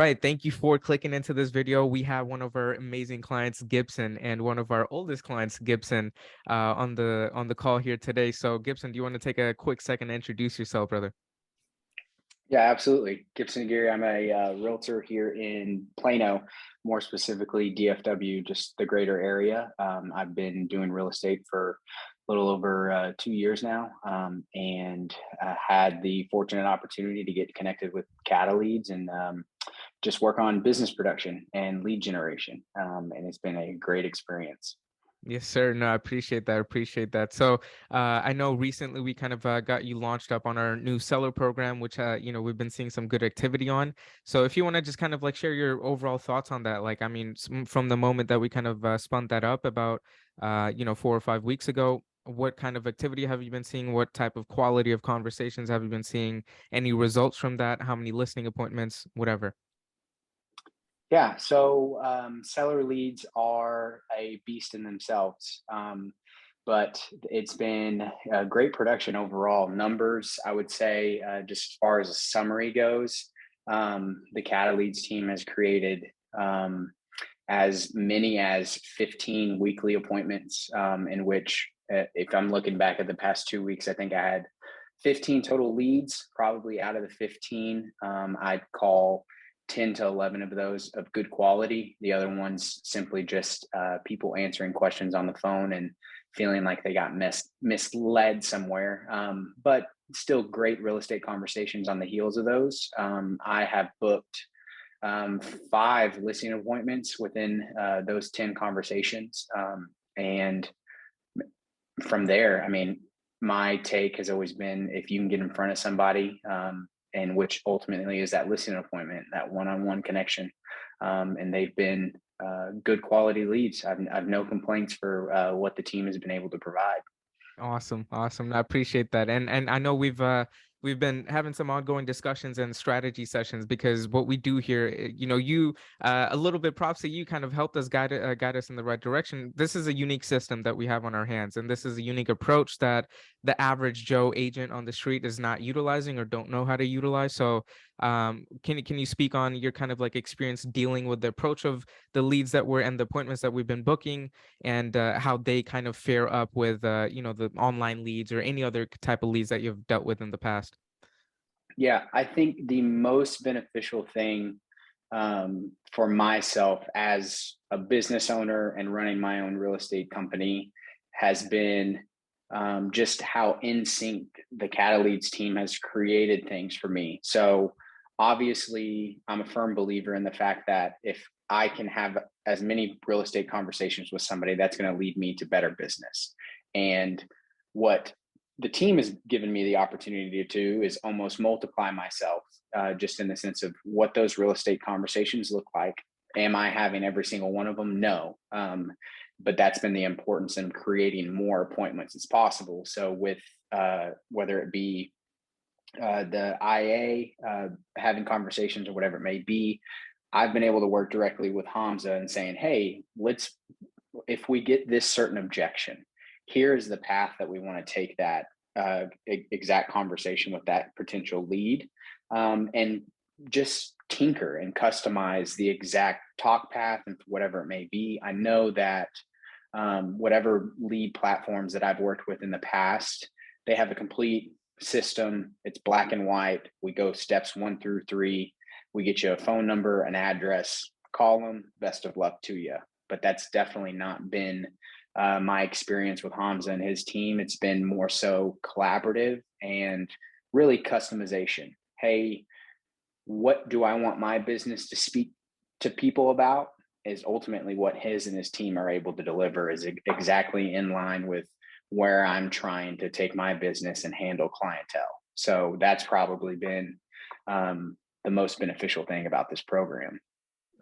Right. Thank you for clicking into this video. We have one of our amazing clients, Gibson, and one of our oldest clients, Gibson, on the call here today. So, Gibson, do you want to take a quick second to introduce yourself, brother? Yeah, absolutely. Gibson Geary. I'm a realtor here in Plano, more specifically DFW, just the greater area. I've been doing real estate for a little over 2 years now, and had the fortunate opportunity to get connected with CataLeads and just work on business production and lead generation. And it's been a great experience. Yes, sir. No, I appreciate that. Appreciate that. So, I know recently we kind of got you launched up on our new seller program, which we've been seeing some good activity on. So, if you want to just kind of like share your overall thoughts on that, like, I mean, from the moment that we kind of spun that up about, 4 or 5 weeks ago, what kind of activity have you been seeing? What type of quality of conversations have you been seeing? Any results from that? How many listing appointments? Whatever. Yeah, so seller leads are a beast in themselves, but it's been a great production overall. Numbers, I would say, just as far as a summary goes, the CataLeads team has created as many as 15 weekly appointments, in which, if I'm looking back at the past 2 weeks, I think I had 15 total leads. Probably out of the 15, I'd call 10 to 11 of those of good quality. The other ones simply just people answering questions on the phone and feeling like they got misled somewhere. But still great real estate conversations on the heels of those. I have booked 5 listing appointments within those 10 conversations. And from there, I mean, my take has always been if you can get in front of somebody, and which ultimately is that listing appointment, that one-on-one connection, and they've been good quality leads. I've no complaints for what the team has been able to provide. Awesome, awesome. I appreciate that. And I know we've been having some ongoing discussions and strategy sessions because what we do here, you a little bit props to you kind of helped us guide us in the right direction. This is a unique system that we have on our hands, and this is a unique approach that the average Joe agent on the street is not utilizing or don't know how to utilize. So, can you speak on your kind of like experience dealing with the approach of the leads that we're and the appointments that we've been booking? And how they kind of fare up with the online leads or any other type of leads that you've dealt with in the past. Yeah, I think the most beneficial thing for myself as a business owner and running my own real estate company has been just how in sync the CataLeads team has created things for me. So obviously, I'm a firm believer in the fact that if I can have as many real estate conversations with somebody, that's going to lead me to better business. And what the team has given me the opportunity to do is almost multiply myself, just in the sense of what those real estate conversations look like. Am I having every single one of them? No. But that's been the importance in creating more appointments as possible. So with whether it be the IA, having conversations or whatever it may be, I've been able to work directly with Hamza and saying, hey, if we get this certain objection, here's the path that we want to take that exact conversation with that potential lead, and just tinker and customize the exact talk path and whatever it may be. I know that whatever lead platforms that I've worked with in the past, they have a complete system. It's black and white. We go steps 1 through 3. We get you a phone number, an address, call them. Best of luck to you. But that's definitely not been my experience with Hamza and his team. It's been more so collaborative and really customization. Hey, what do I want my business to speak to people about? Is ultimately what his and his team are able to deliver, is exactly in line with where I'm trying to take my business and handle clientele. So that's probably been the most beneficial thing about this program.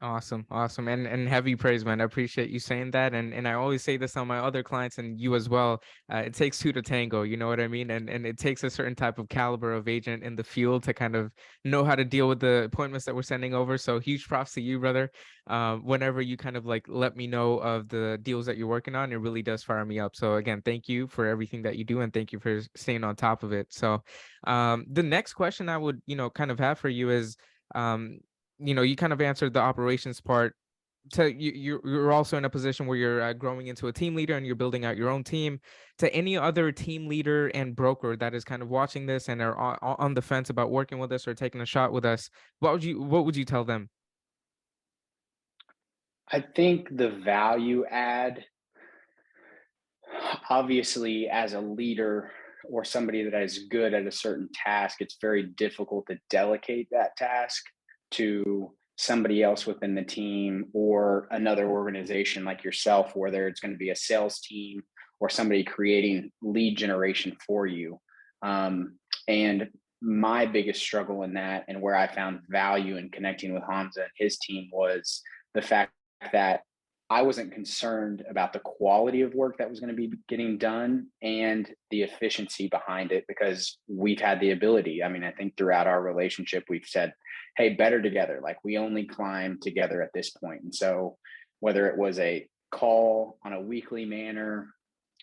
Awesome, awesome, and heavy praise, man. I appreciate you saying that, and I always say this on my other clients and you as well. It takes two to tango, you know what I mean? And it takes a certain type of caliber of agent in the field to kind of know how to deal with the appointments that we're sending over. So huge props to you, brother. Whenever you kind of like let me know of the deals that you're working on, it really does fire me up. So again, thank you for everything that you do, and thank you for staying on top of it. So, the next question I would kind of have for you is. you kind of answered the operations part. You're also in a position where you're growing into a team leader and you're building out your own team. To any other team leader and broker that is kind of watching this and are on the fence about working with us or taking a shot with us, what would you tell them? I think the value add, obviously, as a leader or somebody that is good at a certain task, it's very difficult to delegate that task to somebody else within the team or another organization like yourself, whether it's going to be a sales team or somebody creating lead generation for you. And my biggest struggle in that, and where I found value in connecting with Hamza and his team, was the fact that I wasn't concerned about the quality of work that was going to be getting done and the efficiency behind it, because we've had the ability. I mean, I think throughout our relationship, we've said, hey, better together. Like, we only climb together at this point. And so, whether it was a call on a weekly manner,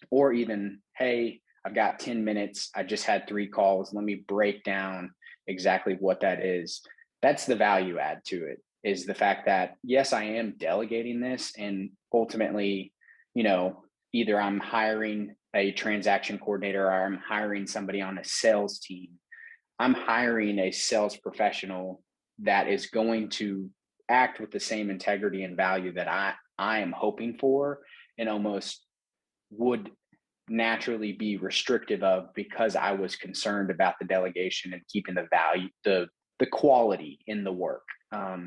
or even, hey, I've got 10 minutes, I just had 3 calls, let me break down exactly what that is. That's the value add to it, is the fact that, yes, I am delegating this, and ultimately, either I'm hiring a transaction coordinator or I'm hiring somebody on a sales team. I'm hiring a sales professional that is going to act with the same integrity and value that I am hoping for, and almost would naturally be restrictive of, because I was concerned about the delegation and keeping the value, the quality in the work.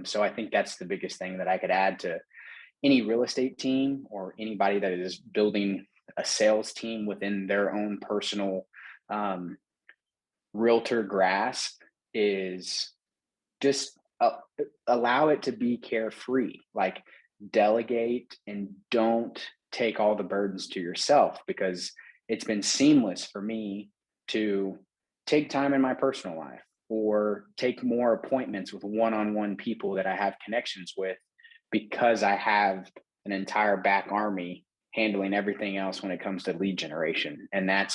So I think that's the biggest thing that I could add to any real estate team or anybody that is building a sales team within their own personal um, realtor grasp, is just allow it to be carefree. Like, delegate and don't take all the burdens to yourself, because it's been seamless for me to take time in my personal life or take more appointments with one-on-one people that I have connections with, because I have an entire back army handling everything else when it comes to lead generation. And that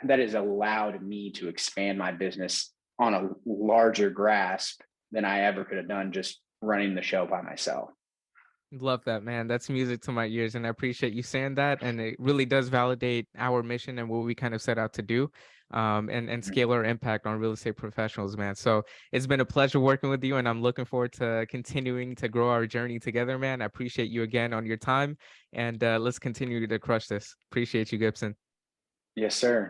has allowed me to expand my business on a larger grasp than I ever could have done just running the show by myself. Love that, man. That's music to my ears, and I appreciate you saying that. And it really does validate our mission and what we kind of set out to do, and Mhm. scale our impact on real estate professionals, man. So it's been a pleasure working with you, and I'm looking forward to continuing to grow our journey together, man. I appreciate you again on your time, and let's continue to crush this. Appreciate you, Gibson. Yes, sir.